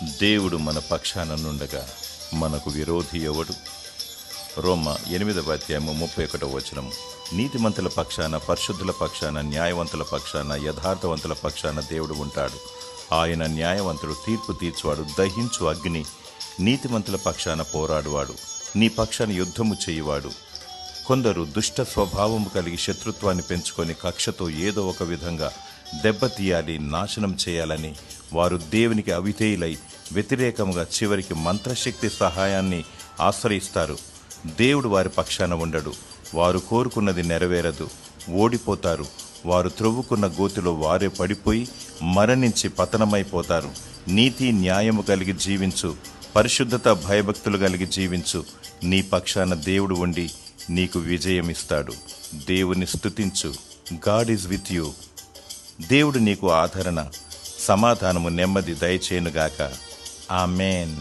దేవుడు మన పక్షాన నుండగా మనకు విరోధి ఎవడు? రోమ 8:31 నీతిమంతుల పక్షాన, పరిశుద్ధుల పక్షాన, న్యాయవంతుల పక్షాన, యథార్థవంతుల పక్షాన దేవుడు ఉంటాడు. ఆయన న్యాయవంతుడు, తీర్పు తీర్చువాడు, దహించు అగ్ని. నీతిమంతుల పక్షాన పోరాడువాడు, నీ పక్షాన యుద్ధము చేయువాడు. కొందరు దుష్ట స్వభావము కలిగి శత్రుత్వాన్ని పెంచుకొని కక్షతో ఏదో ఒక విధంగా దెబ్బతీయాలి, నాశనం చేయాలని వారు దేవునికి అవిధేయులై వ్యతిరేకంగా చివరికి మంత్రశక్తి సహాయాన్ని ఆశ్రయిస్తారు. దేవుడు వారి పక్షాన ఉండడు. వారు కోరుకున్నది నెరవేరదు, ఓడిపోతారు. వారు త్రవ్వుకున్న గోతిలో వారే పడిపోయి మరణించి పతనమైపోతారు. నీతి న్యాయము కలిగి జీవించు, పరిశుద్ధత భయభక్తులు కలిగి జీవించు. నీ పక్షాన దేవుడు ఉండి నీకు విజయమిస్తాడు. దేవుని స్తుతించు. God is with you. దేవుడు నీకు ఆదరణ, సమాధానము, నెమ్మది దయచేయునుగాక. ఆమేన్.